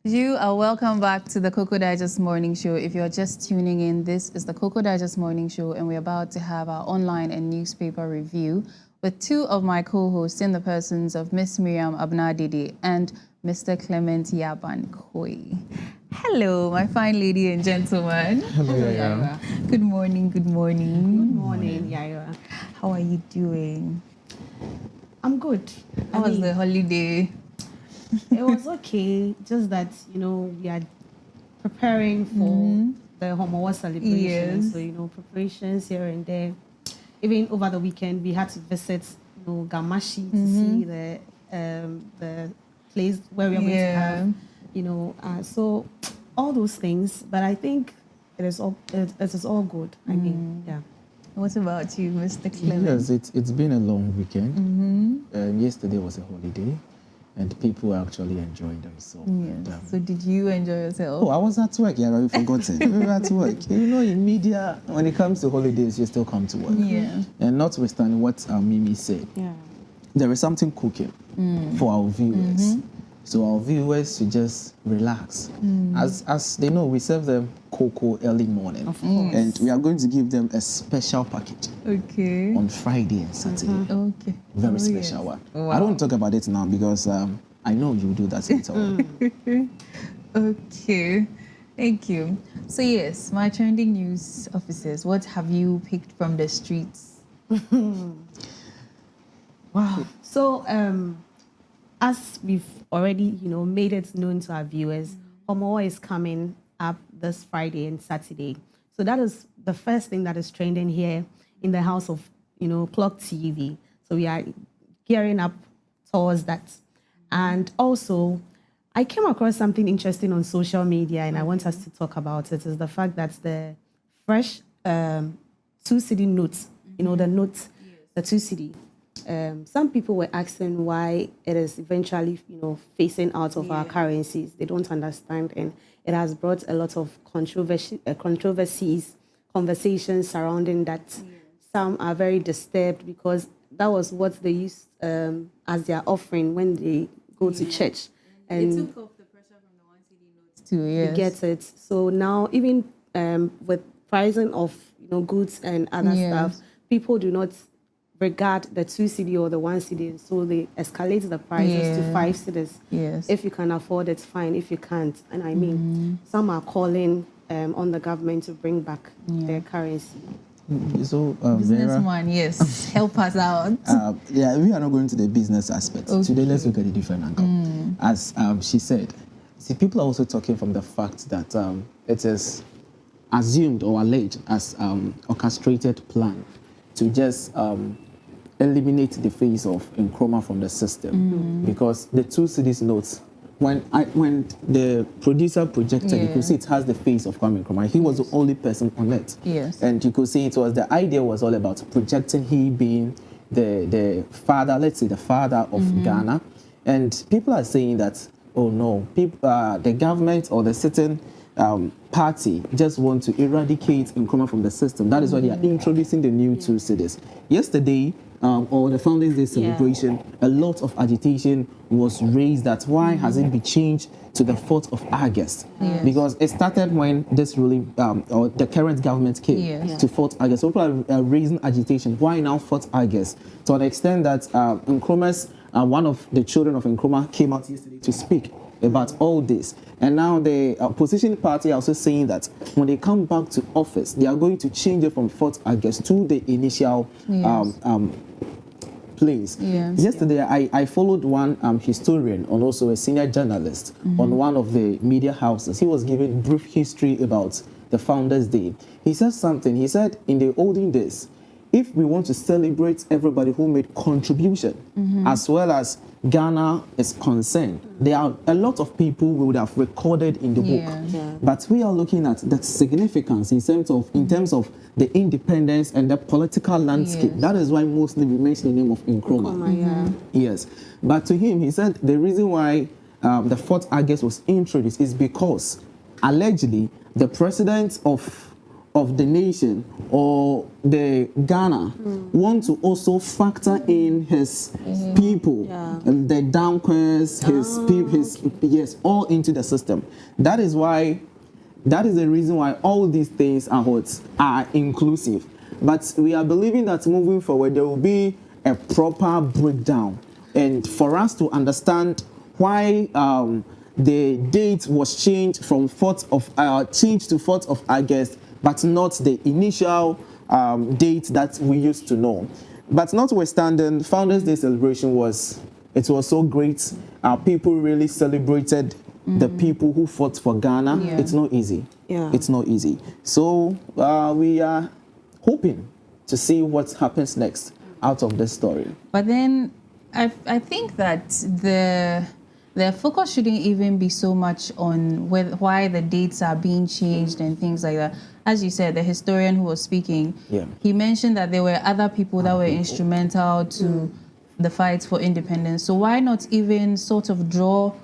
You are welcome back to the Cocoa Digest Morning Show. If you're just tuning in, this is the Cocoa Digest Morning Show, and we're about to have our online and newspaper review with two of my co-hosts in the persons of Miss Miriam Abnadidi and Mr. Clement Yaban Koi. Hello, my fine lady and gentlemen. Hello, Yaira. Good morning, good morning. Good morning, Yaira. How are you doing? I'm good. How was the holiday? It was okay, just that, we are preparing for the Homowa celebration. Yes. So, preparations here and there. Even over the weekend, we had to visit, Gamashi to see the place where we are going to have, so all those things. But I think it is all good. I mean, yeah. What about you, Mr. Clement? Yes, it's been a long weekend. Yesterday was a holiday, and people were actually enjoying themselves. Yes. So did you enjoy yourself? Oh, I was at work. Yeah, I've forgotten. We were at work. In media, when it comes to holidays, you still come to work. Yeah. And notwithstanding what Mimi said, there is something cooking for our viewers. So our viewers should just relax. As they know, we serve them cocoa early morning. Of course. And we are going to give them a special package on Friday and Saturday. Okay. Very special one. Wow. I don't want to talk about it now because I know you will do that later. Okay. Thank you. So yes, my trending news officers, what have you picked from the streets? Wow. So, as we've already, made it known to our viewers, Homowa is coming up this Friday and Saturday. So that is the first thing that is trending here in the house of, Clock TV. So we are gearing up towards that. And also, I came across something interesting on social media, and I want us to talk about it, is the fact that the fresh 2-cedi notes, the notes, the 2-cedi, some people were asking why it is eventually, phasing out of our currencies. They don't understand, and it has brought a lot of controversies, conversations surrounding that. Some are very disturbed because that was what they used as their offering when they go to church. And it took off the pressure from the 1-cedi notes too, yes. You get it. So now, even with pricing of goods and other stuff, people do not regard the 2-cedi or the 1-cedi, so they escalate the prices to 5 cedis. Yes. If you can afford it, fine. If you can't, and I mean, some are calling on the government to bring back their currency. So, Businessman, yes, help us out. we are not going to the business aspect. Okay. Today, let's look at a different angle. As she said, see, people are also talking from the fact that it is assumed or alleged as orchestrated plan to just eliminate the face of Nkrumah from the system, because the 2-cedi notes, when the producer projected, you could see it has the face of Kwame Nkrumah. He was the only person on it. Yes. And you could see the idea was all about projecting he being the father, let's say the father of Ghana. And people are saying that, oh no, the government or the sitting party just want to eradicate Nkrumah from the system. That is why they are introducing the new 2-cedis. Yesterday, or the Founders Day celebration, a lot of agitation was raised that why has it been changed to the 4th of August? Because it started when this ruling, or the current government came to 4th August. So people are raising agitation. Why now 4th August? To an extent that Nkrumah's, one of the children of Nkrumah came out yesterday to speak about all this. And now the opposition party are also saying that when they come back to office, they are going to change it from 4th August to the initial place. Yesterday, I followed one historian and also a senior journalist on one of the media houses. He was giving brief history about the Founders Day. He said something. He said, in the olden days, if we want to celebrate everybody who made contribution, as well as Ghana is concerned, there are a lot of people we would have recorded in the book. But we are looking at the significance in terms of the independence and the political landscape. That is why mostly we mention the name of Nkrumah. Yes. But to him, he said the reason why the 4th August was introduced is because allegedly the president of of the nation or the Ghana want to also factor in his people, the downquers, yes, all into the system. That is the reason why all these things are inclusive. But we are believing that moving forward there will be a proper breakdown, and for us to understand why the date was changed from 4th to 4th of August, but not the initial date that we used to know. But notwithstanding, Founders Day celebration was so great. People really celebrated the people who fought for Ghana. Yeah. It's not easy. Yeah. It's not easy. So we are hoping to see what happens next out of this story. But then I think that the focus shouldn't even be so much on why the dates are being changed and things like that. As you said, the historian who was speaking, he mentioned that there were other people that were instrumental to the fight for independence. So why not even sort of draw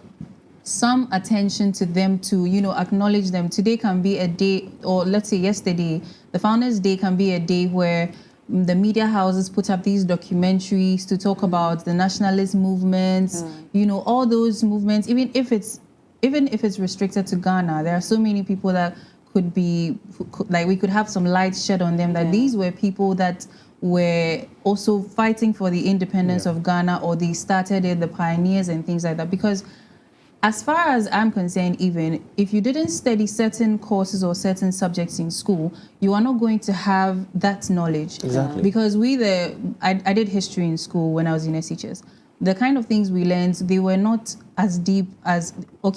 some attention to them, to, you know, acknowledge them? Today can be a day, or let's say yesterday, the Founders Day can be a day where the media houses put up these documentaries to talk about the nationalist movements, you know, all those movements. Even if it's restricted to Ghana, there are so many people that could be, like, we could have some light shed on them, that these were people that were also fighting for the independence of Ghana, or they started it, the pioneers and things like that. Because as far as I'm concerned, even if you didn't study certain courses or certain subjects in school, you are not going to have that knowledge. Exactly. Because I did history in school when I was in SHS. The kind of things we learned, they were not as deep as,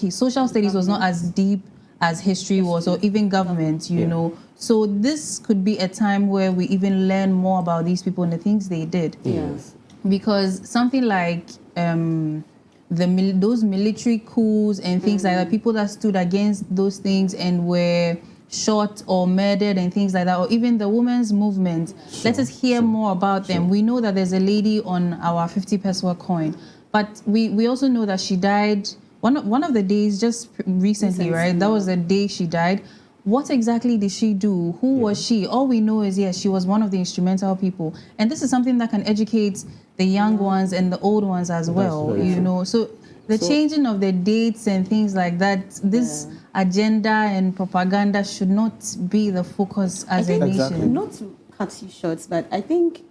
social studies was not as deep as history was, or even government, you know. So this could be a time where we even learn more about these people and the things they did. Yes. Because something like those military coups and things like that, people that stood against those things and were shot or murdered and things like that, or even the women's movement. Let us hear more about them. We know that there's a lady on our 50 peso coin, but we also know that she died one of the days just recently, right? That was the day she died. What exactly did she do? Who was she? All we know is, yes, she was one of the instrumental people. And this is something that can educate the young ones and the old ones as well, you know. So the changing of the dates and things like that, this agenda and propaganda should not be the focus as a nation. Not to cut you short, but I think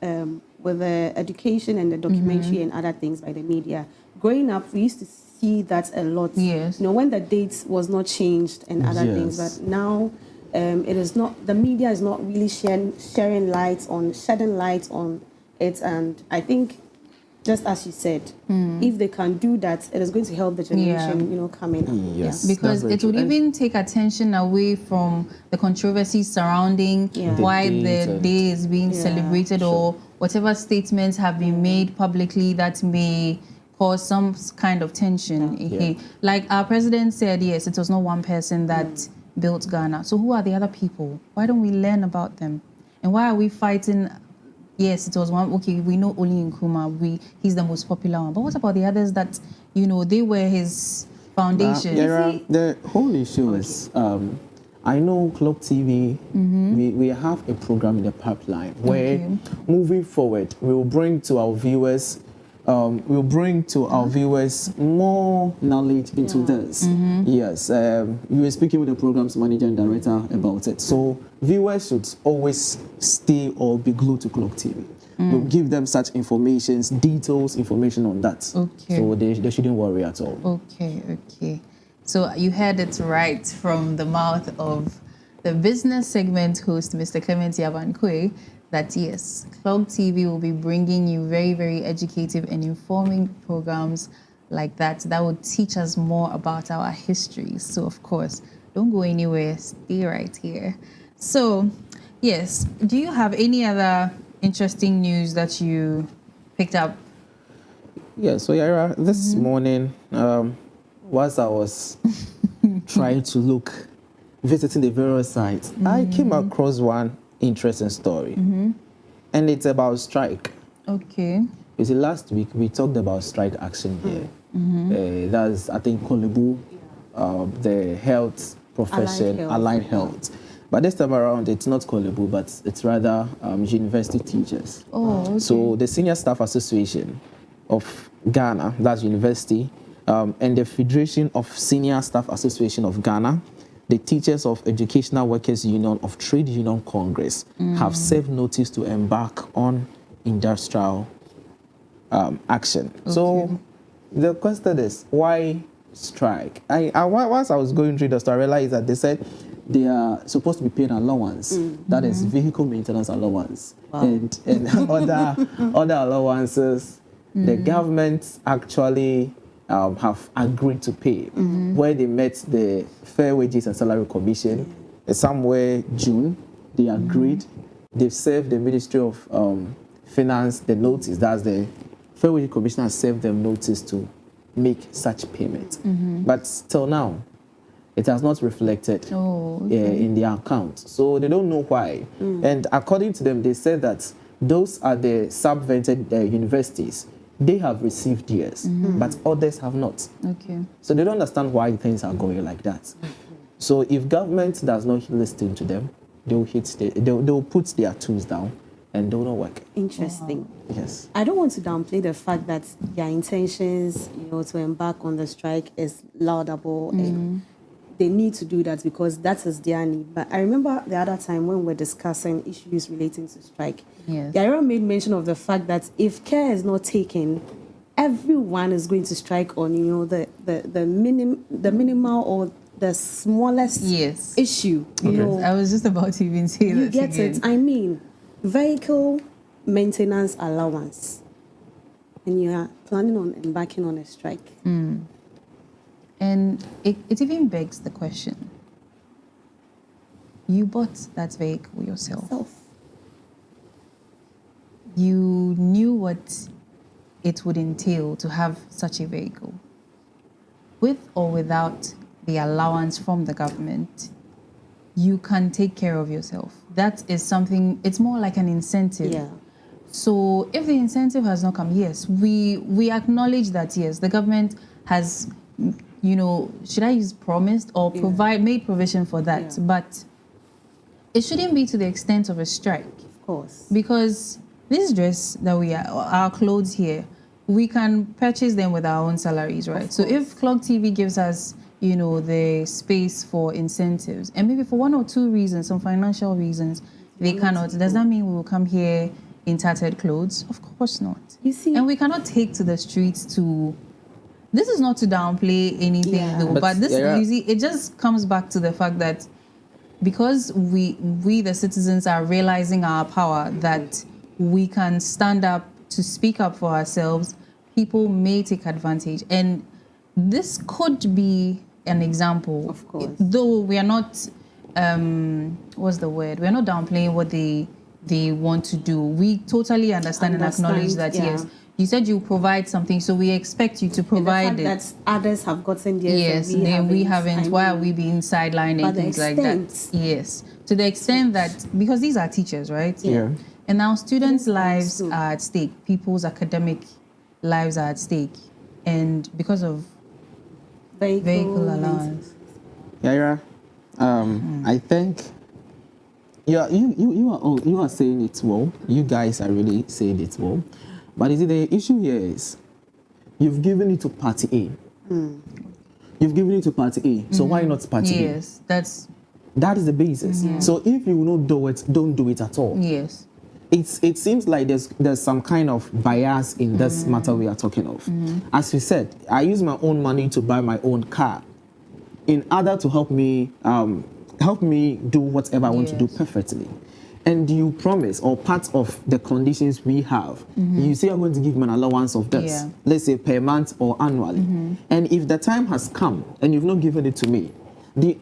with the education and the documentary and other things by the media, growing up, we used to see that a lot. Yes. You know, when the dates was not changed and other things, but now it is not, the media is not really shedding light on it. And I think, just as you said, if they can do that, it is going to help the generation, you know, coming up. Yes. Because it would even take attention away from the controversies surrounding why the day is being celebrated, or whatever statements have been made publicly that may cause some kind of tension. Like our president said, yes, it was not one person that built Ghana. So who are the other people? Why don't we learn about them? And why are we fighting? Yes, it was one. Okay, we know only Nkrumah. He's the most popular one. But what about the others that, you know, they were his foundation? The whole issue is, I know Clock TV, we have a program in the pipeline where, moving forward, we will bring to our viewers more knowledge into this. Yes, you were speaking with the program's manager and director about it. So viewers should always stay or be glued to Clock TV. We'll give them such details information on that. So they shouldn't worry at all. Okay. So you heard it right from the mouth of the business segment host, Mr. Clement Yabankwe, that yes, Clock TV will be bringing you very, very educative and informing programs like that will teach us more about our history. So of course, don't go anywhere, stay right here. So yes, do you have any other interesting news that you picked up? Yeah, so Yara, this morning, whilst I was trying to visiting the various sites, I came across one interesting story, and it's about strike. Okay. You see, last week we talked about strike action here. That's, I think, Kolebu, the health profession, allied health. But this time around, it's not callable, but it's rather university teachers. Oh, okay. So the Senior Staff Association of Ghana, that's university, and the Federation of Senior Staff Association of Ghana, the Teachers of Educational Workers Union of Trade Union Congress have served notice to embark on industrial action. Okay. So the question is, why strike? Once I was going through the story, I realized that they said they are supposed to be paying allowance. That is vehicle maintenance allowance. Wow. And other allowances the government actually have agreed to pay, where they met the Fair Wages and Salary Commission somewhere June. They agreed. They've served the Ministry of Finance the notice. That's the Fair Wages Commission has served them notice to make such payment. But till now, it has not reflected in their account. So they don't know why. And according to them, they said that those are the subvented universities. They have received theirs, but others have not. Okay. So they don't understand why things are going like that. So if government does not listen to them, they'll put their tools down and they'll not work. Interesting. Yes. I don't want to downplay the fact that their intentions, to embark on the strike is laudable and they need to do that because that is their need. But I remember the other time when we were discussing issues relating to strike, Yes. Yaira made mention of the fact that if care is not taken, everyone is going to strike on, the minimal or the smallest issue. I was just about to even say that. You get again. it? I mean, vehicle maintenance allowance. And you are planning on embarking on a strike. And it even begs the question. You bought that vehicle yourself. You knew what it would entail to have such a vehicle. With or without the allowance from the government, you can take care of yourself. That is something, it's more like an incentive. Yeah. So if the incentive has not come, yes, we acknowledge that, yes, the government has, should I use promised or made provision for that, but it shouldn't be to the extent of a strike. Of course. Because this dress that our clothes here, we can purchase them with our own salaries, right? So if Clock TV gives us, the space for incentives, and maybe for one or two reasons, some financial reasons, they cannot, does that mean we will come here in tattered clothes? Of course not. You see, and we cannot take to the streets to. This is not to downplay anything, though, but this, you see, it just comes back to the fact that because we the citizens are realizing our power, that we can stand up to speak up for ourselves, people may take advantage. And this could be an example. Of course. Though we are not, what's the word? We're not downplaying what they want to do. We totally understand and acknowledge that, yes, you said you provide something, so we expect you to provide it. That others have gotten theirs. Yes, we haven't. Why are we being sidelined and things like that? Yes, to the extent that, because these are teachers, right? Yeah. And now students' lives are at stake. People's academic lives are at stake. And because of vehicle allowance. Yaira, I think you are saying it well. You guys are really saying it well. But is it the issue here is you've given it to party A. You've given it to party A. So why not party B? Yes, that is the basis. So if you will not do it, don't do it at all. Yes. It seems like there's some kind of bias in this matter we are talking of. As you said, I use my own money to buy my own car in order to help me do whatever I want to do perfectly. And you promise, or part of the conditions we have, you say you're going to give me an allowance of this, let's say per month or annually. And if the time has come and you've not given it to me, the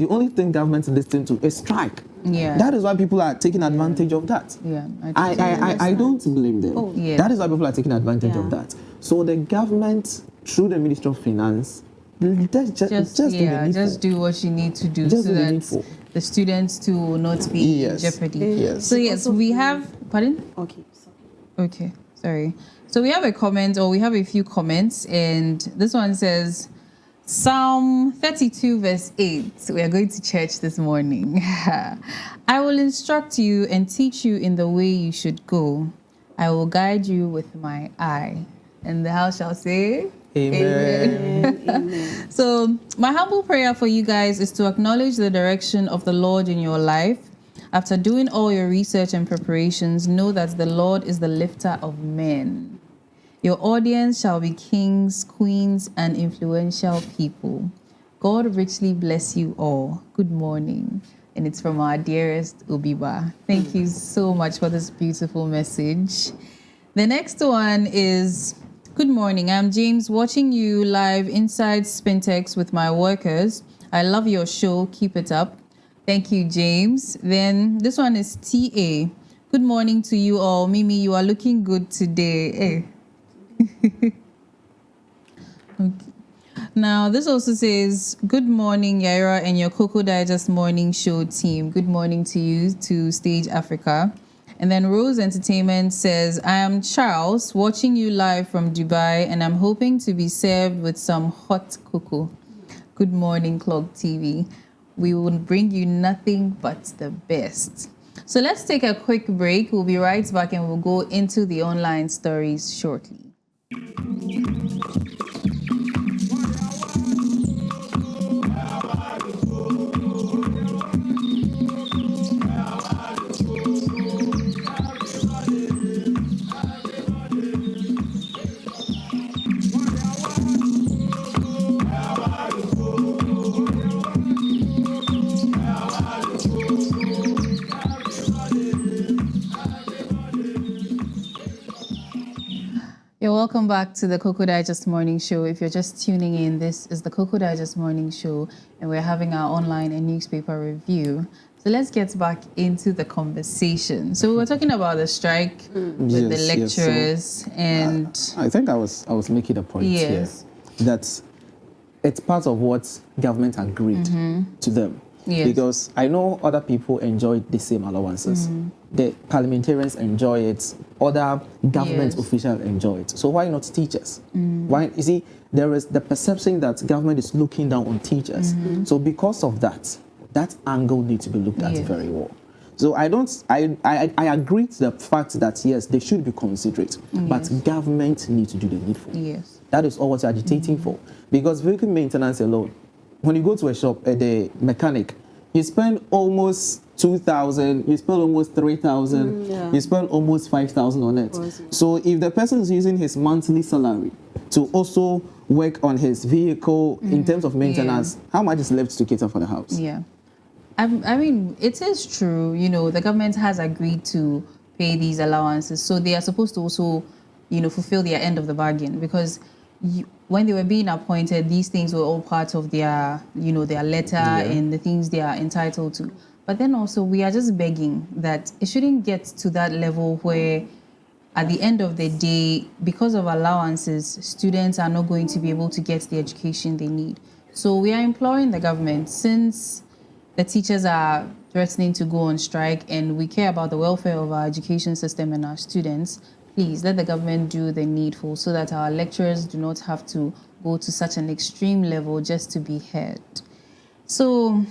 only thing government is listening to is strike. Yeah. That is why people are taking advantage of that. Yeah. I don't blame them. Oh, yeah. That is why people are taking advantage of that. So the government, through the Ministry of Finance, just do what you need to do so that the students too will not be in jeopardy. Yes. So yes, we have. Pardon? Okay. Okay. Sorry. So we have a comment, or we have a few comments, and this one says, Psalm 32 verse 8. We are going to church this morning. I will instruct you and teach you in the way you should go. I will guide you with my eye. And the house shall say, Amen. Amen. So my humble prayer for you guys is to acknowledge the direction of the Lord in your life. After doing all your research and preparations, know that the Lord is the lifter of men. Your audience shall be kings, queens, and influential people. God richly bless you all. Good morning. And it's from our dearest Obiba. Thank you so much for this beautiful message. The next one is, good morning. I'm James, watching you live inside Spintex with my workers. I love your show. Keep it up. Thank you, James. Then this one is TA. Good morning to you all. Mimi, you are looking good today. Hey. Okay. Now, this also says, good morning, Yaira and your Cocoa Digest morning show team. Good morning to you, to Stage Africa. And then Rose Entertainment says, I am Charles, watching you live from Dubai, and I'm hoping to be served with some hot cocoa. Good morning, Clog TV. We will bring you nothing but the best. So let's take a quick break. We'll be right back and we'll go into the online stories shortly. You're welcome back to the Cocoa Digest Morning Show. If you're just tuning in, this is the Cocoa Digest Morning Show, and we're having our online and newspaper review. So let's get back into the conversation. So we were talking about the strike with the lecturers, and I think I was making a point here that it's part of what government agreed to them. Yes. Because I know other people enjoy the same allowances. The parliamentarians enjoy it. Other government officials enjoy it. So why not teachers? Why? You see, there is the perception that government is looking down on teachers. So because of that, that angle needs to be looked at very well. So I agree to the fact that yes, they should be considerate, but government needs to do the needful. Yes. That is all what you're agitating for. Because vehicle maintenance alone, when you go to a shop, the mechanic, you spend almost 2,000, you spend almost 3,000, you spend almost 5,000 on it. So if the person is using his monthly salary to also work on his vehicle in terms of maintenance, how much is left to cater for the house? Yeah. I mean, it is true, you know, the government has agreed to pay these allowances. So they are supposed to also, you know, fulfill their end of the bargain, because when they were being appointed, these things were all part of their, you know, their letter and the things they are entitled to. But then also we are just begging that it shouldn't get to that level where at the end of the day, because of allowances, students are not going to be able to get the education they need. So we are imploring the government, since the teachers are threatening to go on strike and we care about the welfare of our education system and our students, please let the government do the needful so that our lecturers do not have to go to such an extreme level just to be heard. So,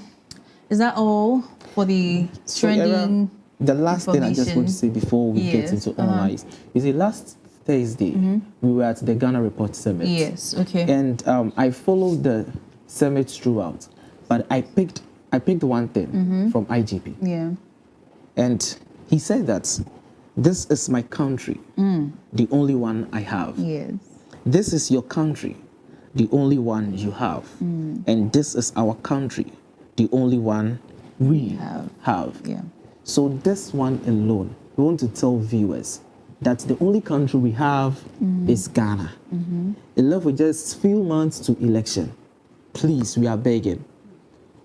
is that all for the trending? The last thing I just want to say before we get into online is the last Thursday we were at the Ghana Report Summit. Yes, okay. And I followed the summit throughout, but I picked one thing from IGP. Yeah. And he said that this is my country, the only one I have. Yes. This is your country, the only one you have. And this is our country, the only one we have. Yeah. So this one alone, we want to tell viewers that the only country we have is Ghana. In love with just few months to election, please, we are begging.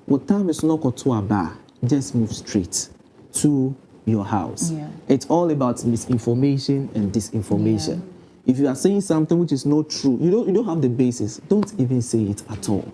What time is not to a bar, just move straight to your house. It's all about misinformation and disinformation. If you are saying something which is not true, you don't have the basis, don't even say it at all.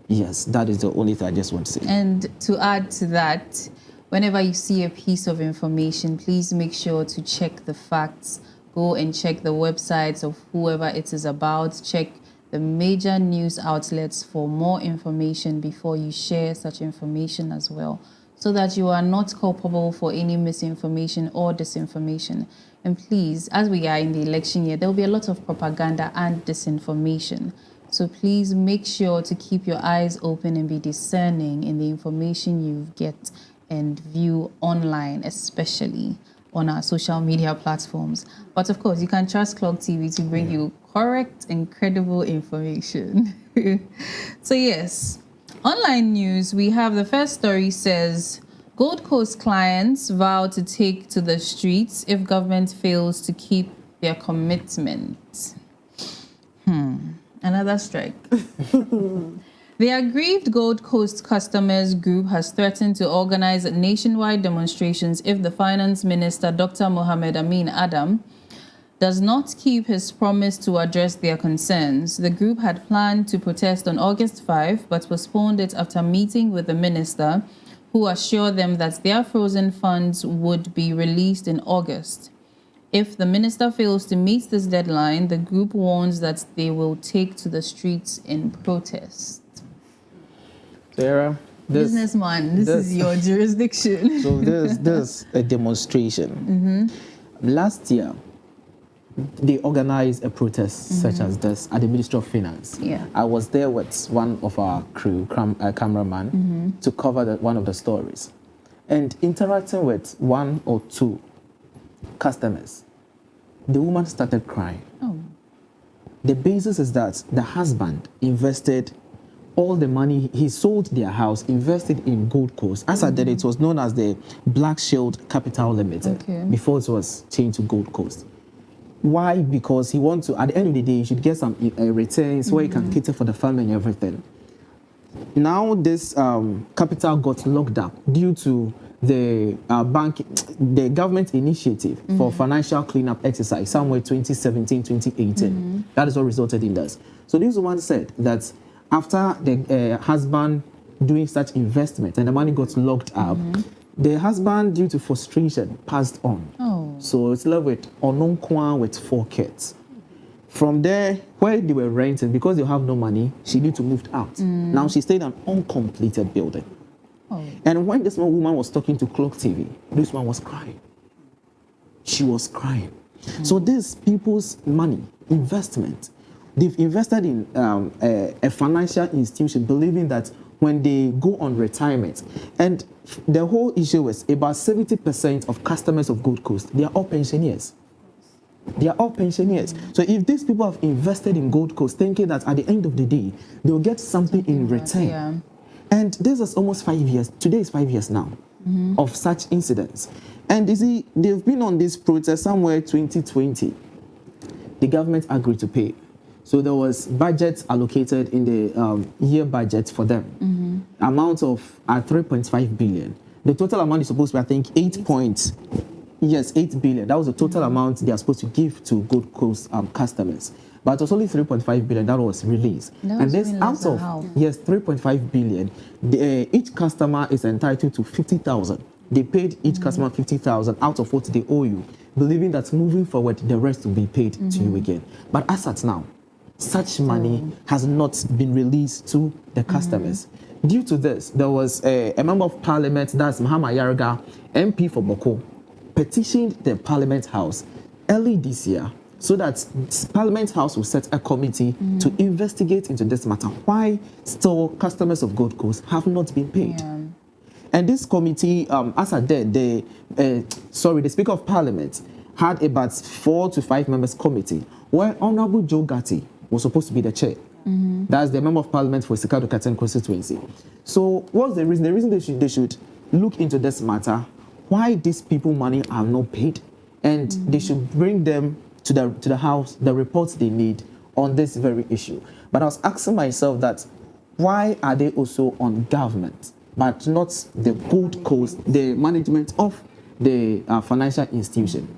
Yes, that is the only thing I just want to say. And to add to that, whenever you see a piece of information, please make sure to check the facts. Go and check the websites of whoever it is about, check the major news outlets for more information before you share such information as well, so that you are not culpable for any misinformation or disinformation. And please, as we are in the election year, there will be a lot of propaganda and disinformation. So please make sure to keep your eyes open and be discerning in the information you get and view online, especially on our social media platforms. But of course, you can trust Clock TV to bring you correct and credible information. So yes, online news, we have the first story says, Gold Coast clients vow to take to the streets if government fails to keep their commitment. Another strike. The aggrieved Gold Coast customers group has threatened to organize nationwide demonstrations if the Finance Minister, Dr. Mohamed Amin Adam, does not keep his promise to address their concerns. The group had planned to protest on August 5, but postponed it after meeting with the minister, who assured them that their frozen funds would be released in August. If the minister fails to meet this deadline, the group warns that they will take to the streets in protest. Sarah, Businessman, this is your jurisdiction. So there's a demonstration. Last year, they organized a protest such as this at the Ministry of Finance. Yeah. I was there with one of our crew, cameraman, to cover one of the stories. And interacting with one or two customers, the woman started crying. Oh. The basis is that the husband invested all the money, he sold their house, invested in Gold Coast. As I did, it was known as the Black Shield Capital Limited, before it was changed to Gold Coast. Why? Because he wants to, at the end of the day, you should get some returns where you can cater for the family and everything. Now this capital got locked up due to the the government initiative for financial cleanup exercise somewhere 2017, 2018. That is what resulted in this. So this woman said that after the husband doing such investment and the money got locked up, the husband, due to frustration, passed on. Oh. So it's left with Ononkwa with 4 kids. From there, where they were renting, because they have no money, she need to move out. Now she stayed in an uncompleted building. Oh. And when this woman was talking to Clock TV, this one was crying. She was crying. So this people's money, investment, they've invested in a financial institution, believing that when they go on retirement, and the whole issue is about 70% of customers of Gold Coast, they are all pensioners. They are all pensioners. So if these people have invested in Gold Coast, thinking that at the end of the day, they'll get something in return. Yeah. And this is almost 5 years. Today is 5 years now of such incidents. And you see, they've been on this protest somewhere 2020. The government agreed to pay. So there was budget allocated in the year budget for them. Amount of 3.5 billion. The total amount is supposed to be, I think, 8 billion. That was the total amount they are supposed to give to Gold Coast customers. But it was only 3.5 billion that was released. And this out of 3.5 billion, each customer is entitled to 50,000. They paid each customer 50,000 out of what they owe you, believing that moving forward, the rest will be paid to you again. But as at now, such money has not been released to the customers. Due to this, there was a member of parliament, that's Mahama Yarga, MP for Boko, petitioned the Parliament House early this year so that Parliament House will set a committee to investigate into this matter. Why still customers of Gold Coast have not been paid? Yeah. And this committee, as I did, the Speaker of Parliament had about 4 to 5 members committee where Honorable Joe Gatti was supposed to be the chair. That's the member of parliament for Sikado Katen constituency. So what's the reason? The reason they should look into this matter, why these people money are not paid, and they should bring them to the house, the reports they need on this very issue. But I was asking myself that, why are they also on government, but not the Gold Coast, the management of the financial institution?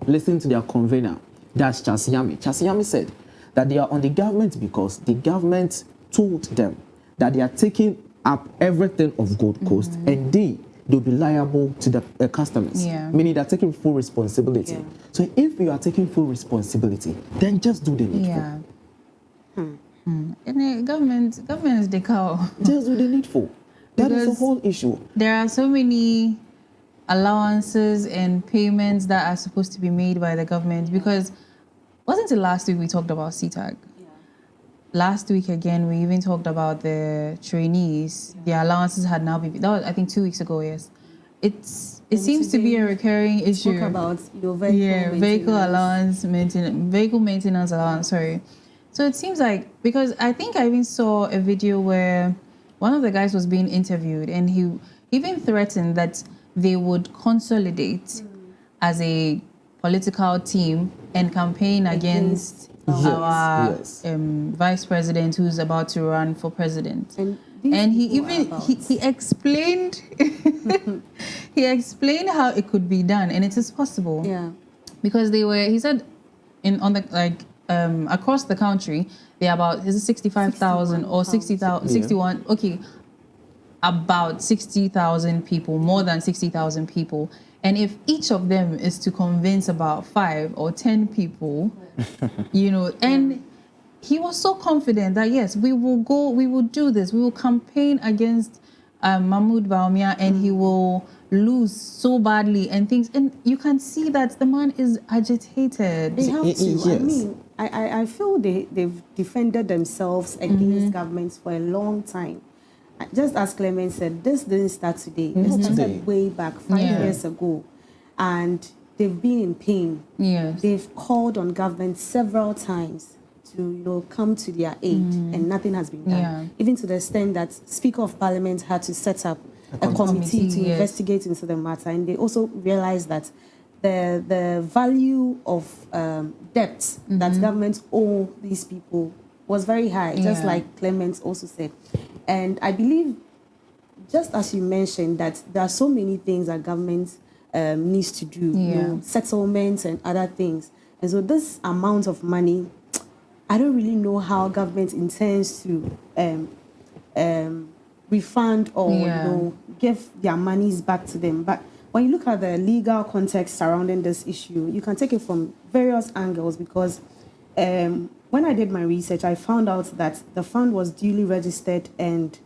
Listen to their convener, that's Chasiyami. Chasiyami said that they are on the government because the government told them that they are taking up everything of Gold Coast and they'll be liable to the customers, meaning they're taking full responsibility. So if you are taking full responsibility, then just do the needful. And the government is the cow. Just do the needful. That is the Because whole issue. there are so many allowances and payments that are supposed to be made by the government. Because wasn't it last week we talked about CTAG? Last week again, we even talked about the trainees. The allowances had now been, that was, I think, 2 weeks ago, yes. It seems to be a recurring issue. Talk about your vehicle vehicle allowance, vehicle maintenance allowance, sorry. So it seems like, because I think I even saw a video where one of the guys was being interviewed and he even threatened that they would consolidate as a political team and campaign against our vice president who's about to run for president. And he even he explained he explained how it could be done, and it is possible. Yeah, because he said across the country there are about 65,000 or 60,000 61 okay, about 60,000 people, more than 60,000 people. And if each of them is to convince about 5 or 10 people, and he was so confident that, yes, we will do this. We will campaign against Mahmoud Bawumia and he will lose so badly and things. And you can see that the man is agitated. They have to. Yes. I mean, I feel they've defended themselves against governments for a long time. Just as Clement said, this didn't start today. It started way back 5 years ago. And they've been in pain. Yes. They've called on government several times to come to their aid, and nothing has been done. Yeah. Even to the extent that Speaker of Parliament had to set up a committee to investigate into the matter. And they also realized that the value of debt that governments owe these people was very high, just like Clement also said. And I believe, just as you mentioned, that there are so many things that government needs to do, settlements and other things. And so this amount of money, I don't really know how government intends to refund or give their monies back to them. But when you look at the legal context surrounding this issue, you can take it from various angles, because when I did my research, I found out that the fund was duly registered and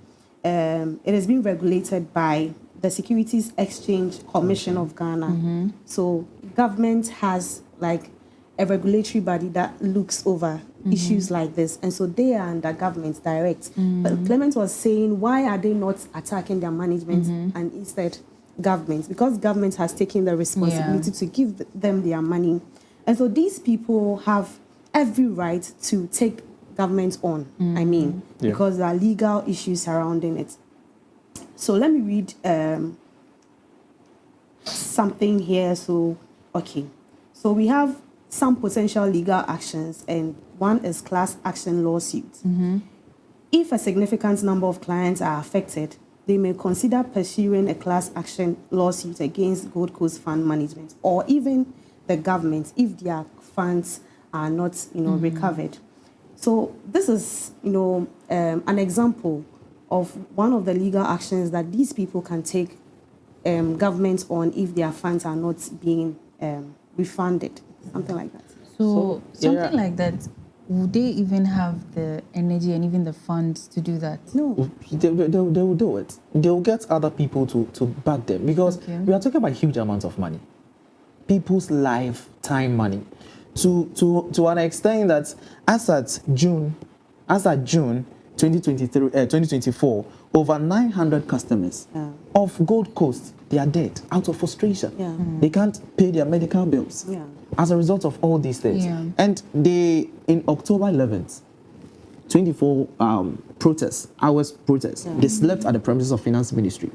it has been regulated by the Securities Exchange Commission of Ghana. So government has like a regulatory body that looks over issues like this. And so they are under government direct. But Clement was saying, why are they not attacking their management and instead government? Because government has taken the responsibility to give them their money. And so these people have every right to take government on, because there are legal issues surrounding it. So let me read something here. So we have some potential legal actions, and one is class action lawsuits. If a significant number of clients are affected, they may consider pursuing a class action lawsuit against Gold Coast Fund Management or even the government if their funds are not, recovered. So this is, an example of one of the legal actions that these people can take government on if their funds are not being refunded, something like that. So something like that, would they even have the energy and even the funds to do that? No. They will do it. They will get other people to back them, because we are talking about huge amounts of money. People's lifetime money. To an extent that as at June 2024, over 900 customers of Gold Coast, they are dead out of frustration. They can't pay their medical bills as a result of all these things. And they, in October 11th, 24 hours protests, they slept at the premises of Finance Ministry.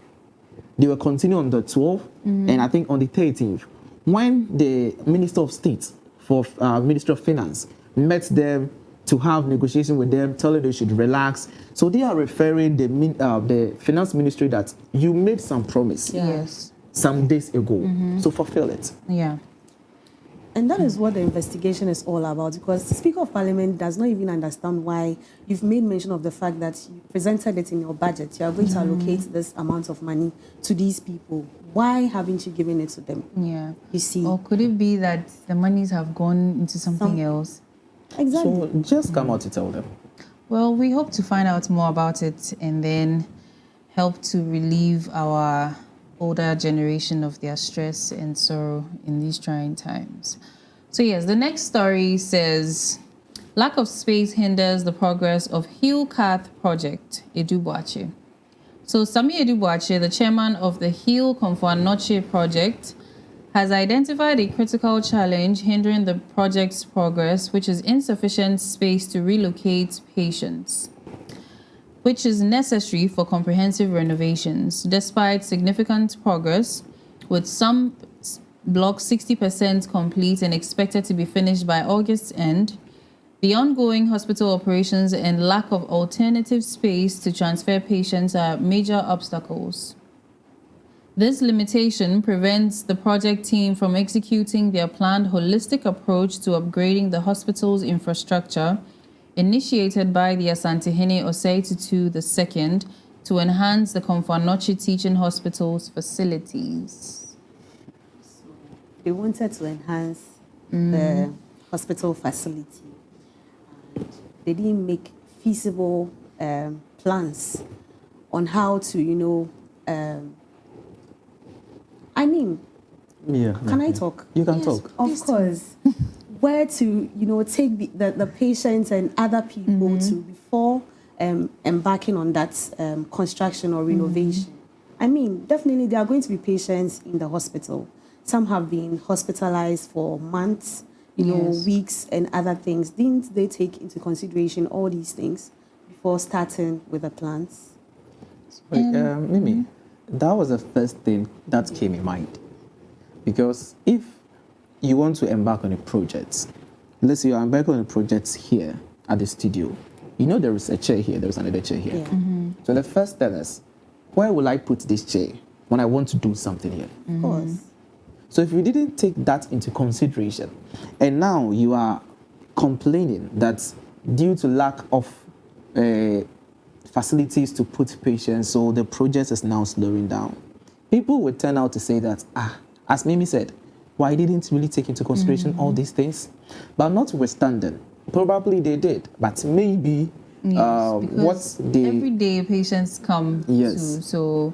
They will continue on the 12th, and I think on the 13th, when the Minister of State for Ministry of Finance met them to have negotiation with them, tell them they should relax. So they are referring the Finance Ministry that you made some promise some days ago, so fulfill it. And that is what the investigation is all about, because the Speaker of Parliament does not even understand why you've made mention of the fact that you presented it in your budget. You are going to allocate this amount of money to these people. Why haven't you given it to them? Yeah. You see. Or could it be that the monies have gone into something else? Exactly. So just come out to tell them. Well, we hope to find out more about it and then help to relieve our older generation of their stress and sorrow in these trying times. So yes, the next story says, lack of space hinders the progress of KATH project, BOAKYE. So Sami BOAKYE, the chairman of the Komfo-Anokye project, has identified a critical challenge hindering the project's progress, which is insufficient space to relocate patients, which is necessary for comprehensive renovations. Despite significant progress, with some blocks 60% complete and expected to be finished by August end, the ongoing hospital operations and lack of alternative space to transfer patients are major obstacles. This limitation prevents the project team from executing their planned holistic approach to upgrading the hospital's infrastructure, initiated by the Asantehene Osei Tutu II, to enhance the Komfo-Anokye Teaching Hospital's facilities. They wanted to enhance the hospital facility. They didn't make feasible plans on how to, can I talk? You can talk. Of course. Where to, take the patients and other people to before embarking on that construction or renovation. Definitely there are going to be patients in the hospital. Some have been hospitalized for months, weeks and other things. Didn't they take into consideration all these things before starting with the plans? Mimi, that was the first thing that came in mind. Because if you want to embark on a project, let's say you're embarking on a project here at the studio, there is a chair here, there is another chair here. Yeah. So the first thing is, where will I put this chair when I want to do something here? Of course. So if you didn't take that into consideration, and now you are complaining that due to lack of facilities to put patients, so the project is now slowing down, people would turn out to say that, as Mimi said, why didn't really take into consideration all these things? But notwithstanding, probably they did, but maybe what they... Every day patients come to, so...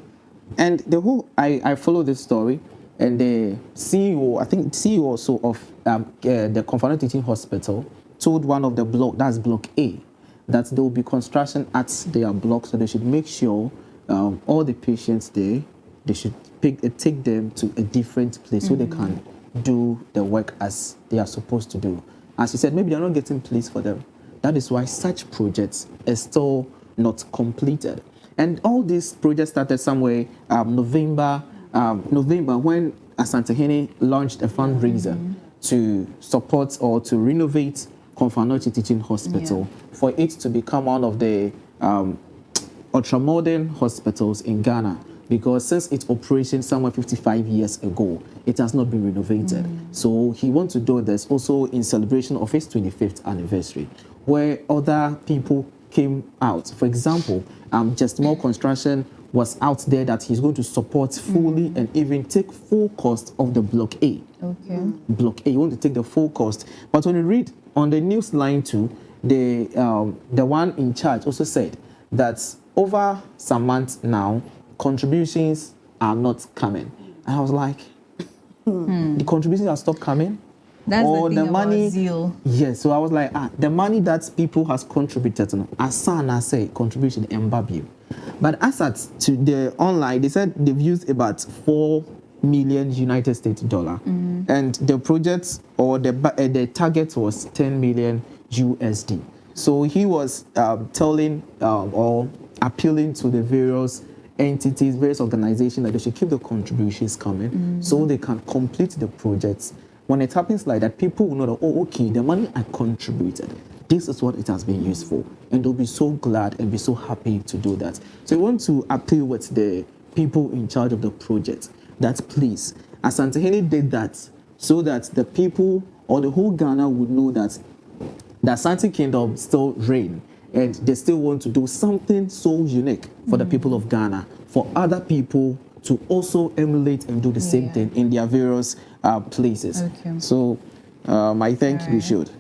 And the whole, I follow this story, and the CEO, I think CEO also of the Komfo-Anokye Teaching Hospital told one of the block, that's block A, that there will be construction at their block, so they should make sure all the patients there, they should take them to a different place so they can do the work as they are supposed to do. As you said, maybe they're not getting place for them. That is why such projects are still not completed. And all these projects started somewhere November when Asantehene launched a fundraiser to support or to renovate Komfo-Anokye Teaching Hospital for it to become one of the ultra-modern hospitals in Ghana. Because since its operation somewhere 55 years ago, it has not been renovated. So he wants to do this also in celebration of his 25th anniversary, where other people came out. For example, Just More Construction was out there that he's going to support fully and even take full cost of the Block A. Okay. Block A, you want to take the full cost. But when you read on the news line too, the one in charge also said that over some months now, contributions are not coming. And I was like, the contributions have stopped coming? That's or the thing the money, about zeal. Yes, so I was like, the money that people has contributed, as I say, contribution MBABU. But as at to the online, they said they've used about 4 million United States dollar, and the project or the target was 10 million USD. So he was telling or appealing to the various entities, various organizations that they should keep the contributions coming so they can complete the projects. When it happens like that, people will know that, oh, okay, the money I contributed, this is what it has been used for. And they'll be so glad and be so happy to do that. So I want to appeal with the people in charge of the project that please, Asantehene did that so that the people or the whole Ghana would know that the Asante Kingdom still reign and they still want to do something so unique for the people of Ghana, for other people to also emulate and do the same thing in their various places. Okay. So I think we should.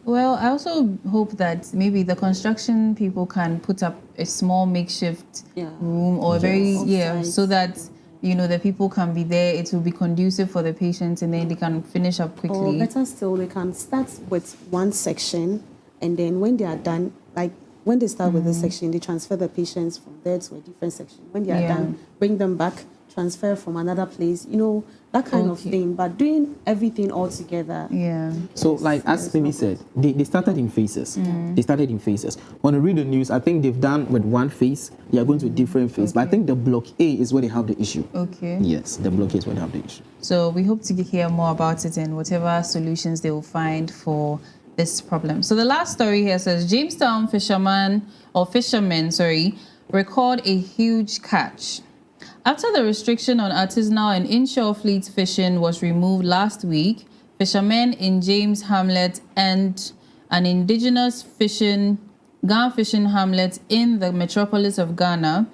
Well, I also hope that maybe the construction people can put up a small makeshift Yeah. room or so Offsite. that the people can be there. It will be conducive for the patients, and then they can finish up Or quickly. better still, they can start with one section, and then when they are done, like when they start with this section, they transfer the patients from there to a different section. When they are Yeah. done, bring them back, transfer from another place, that kind of Okay. thing. But doing everything all together. Yeah. So, like as Mimi said, they started in phases. They started in phases. When you read the news, I think they've done with one phase. They are going to a different phase. But I Okay. think the block A is where they have the issue. Okay. Yes, the block A is where they have the issue. So we hope to hear more about it and whatever solutions they will find for this problem. So the last story here says Jamestown fishermen, record a huge catch. After the restriction on artisanal and inshore fleet fishing was removed last week, fishermen in James Hamlet and an indigenous Ghana fishing hamlet in the metropolis of Ghana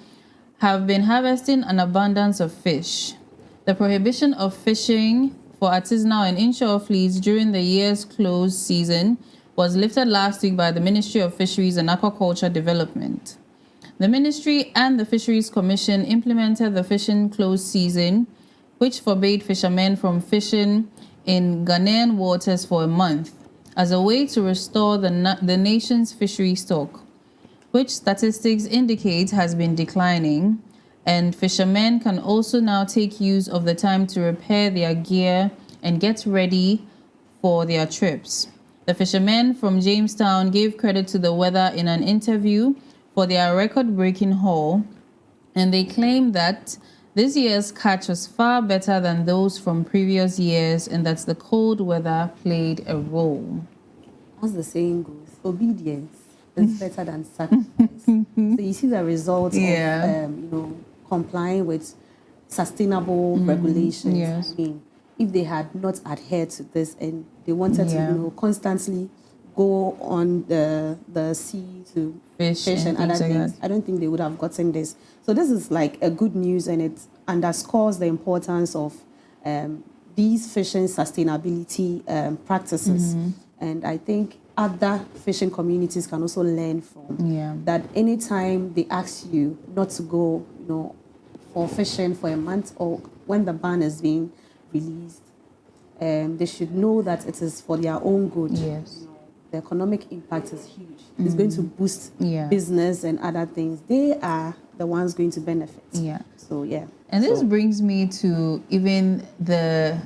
have been harvesting an abundance of fish. The prohibition of fishing for artisanal and inshore fleets during the year's close season was lifted last week by the Ministry of Fisheries and Aquaculture Development. The ministry and the Fisheries Commission implemented the fishing close season, which forbade fishermen from fishing in Ghanaian waters for a month as a way to restore the nation's fishery stock, which statistics indicate has been declining, and fishermen can also now take use of the time to repair their gear and get ready for their trips. The fishermen from Jamestown gave credit to the weather in an interview for their record-breaking haul, and they claim that this year's catch was far better than those from previous years and that the cold weather played a role. As the saying goes, obedience is better than sacrifice. So you see the results of complying with sustainable regulations. Yes. I mean, if they had not adhered to this and they wanted to constantly go on the sea to fish and other things, I don't think they would have gotten this. So this is like a good news, and it underscores the importance of these fishing sustainability practices. And I think other fishing communities can also learn from that. Anytime they ask you not to go, for fishing for a month or when the ban is being released, they should know that it is for their own good. Yes. The economic impact is huge. It's going to boost business and other things. They are the ones going to benefit. Yeah. So, yeah. And this brings me to even the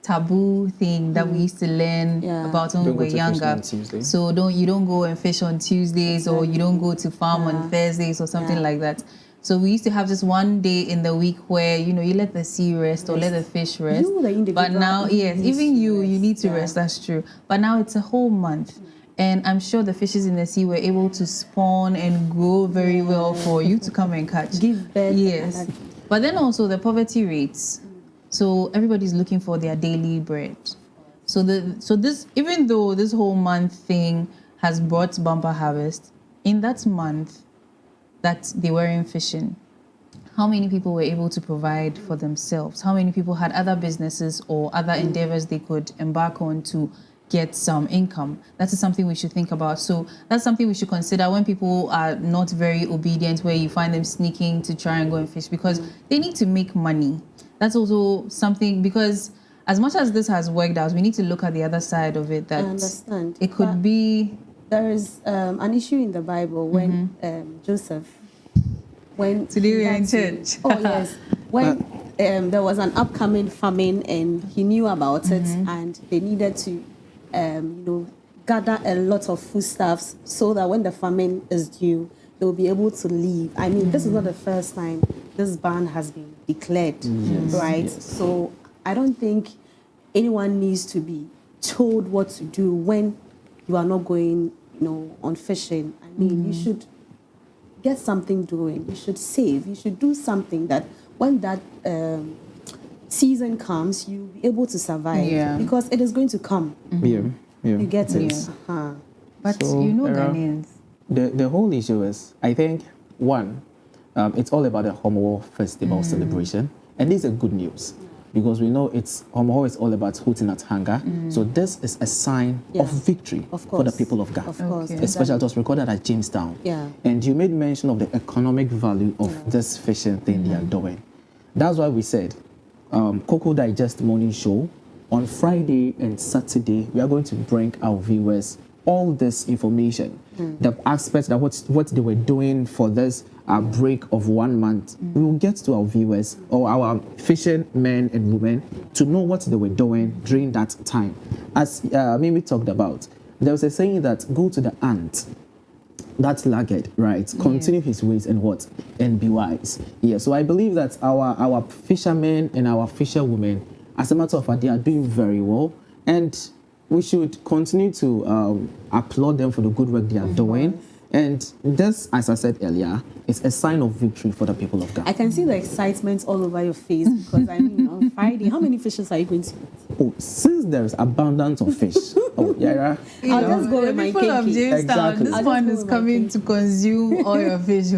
taboo thing that we used to learn about when we were younger. So you don't go and fish on Tuesdays, or you don't go to farm on Thursdays or something like that. So we used to have just one day in the week where you let the sea rest or let the fish rest. But now, even you need to rest. That's true. But now it's a whole month. And I'm sure the fishes in the sea were able to spawn and grow very well for you to come and catch. Give birth. Yes. But then also the poverty rates. So everybody's looking for their daily bread. So this, even though this whole month thing has brought bumper harvest, in that month that they were in fishing, how many people were able to provide for themselves? How many people had other businesses or other endeavors they could embark on to get some income? That is something we should think about. So that's something we should consider when people are not very obedient, where you find them sneaking to try and go and fish, because they need to make money. That's also something, because as much as this has worked out, we need to look at the other side of it. That I understand. It could be... There is an issue in the Bible when Joseph, when today we are in church. Oh yes, when there was an upcoming famine and he knew about it, and they needed to, gather a lot of foodstuffs so that when the famine is due, they will be able to leave. I mean, this is not the first time this ban has been declared, right? Yes. So I don't think anyone needs to be told what to do when you are not going, on fishing. I mean, you should get something doing. You should save. You should do something that when that season comes, you'll be able to survive. Yeah. Because it is going to come. You get it. Yeah. But so, Ghanaians. The whole issue is, I think, one, it's all about the Homo Festival celebration. And this is good news. because we know it's always all about hooting at hunger. So this is a sign of victory for the people of Ghana. Of course. Okay. Especially it was recorded at Jamestown. Yeah. And you made mention of the economic value of this fishing thing they are doing. That's why we said, Cocoa Digest Morning Show, on Friday and Saturday, we are going to bring our viewers all this information, the aspects that what they were doing for this break of 1 month. We will get to our viewers or our fishing men and women to know what they were doing during that time. As Mimi talked about, there was a saying that go to the ant, that laggard, right? Continue his ways and what? And be wise. Yeah, so I believe that our fishermen and our fisherwomen, as a matter of fact, they are doing very well. And we should continue to applaud them for the good work they are doing. And this, as I said earlier, is a sign of victory for the people of Ghana. I can see the excitement all over your face because I mean, on Friday, how many fishes are you going to eat? Oh, since there is abundance of fish, I'll just go with my people of kinky. Jamestown, Exactly. this I'll one just go is with my coming kinky. to consume all your fish.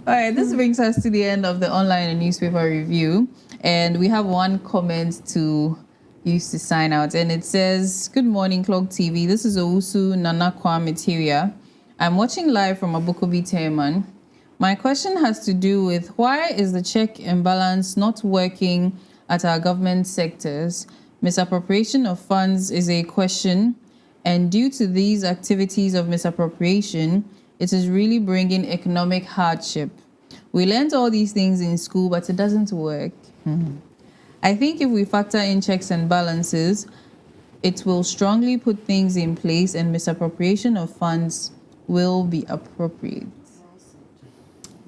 All right, this brings us to the end of the online and newspaper review. And we have one comment to use to sign out. And it says, "Good morning, Clock TV. This is Owusu Nanakwa Materia. I'm watching live from Abukobi Teman. My question has to do with why is the check and balance not working at our government sectors? Misappropriation of funds is a question, and due to these activities of misappropriation, it is really bringing economic hardship. We learned all these things in school, but it doesn't work. I think if we factor in checks and balances, it will strongly put things in place and misappropriation of funds will be appropriate."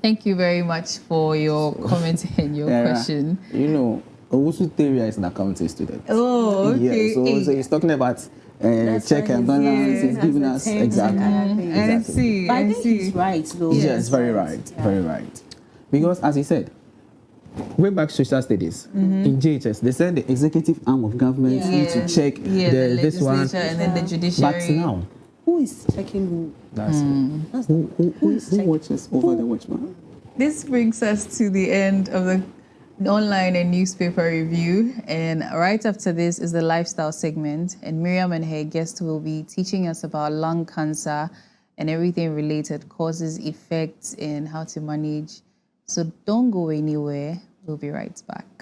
Thank you very much for your comment and your question. You know, Owusu Teria is an accounting student. Oh, okay. Yeah, so he's talking about check and balance. He's giving us exactly. I see. But I I think see. he's right, though. Yes, very right, very right. Because as he said, way back social studies in JHS, they said the executive arm of government need to check the this one. legislature and then the judiciary. But now, Who is checking who? that's it. Who watches over the watchman? This brings us to the end of the online and newspaper review. And right after this is the lifestyle segment. And Miriam and her guest will be teaching us about lung cancer and everything related, causes, effects, and how to manage. So don't go anywhere. We'll be right back.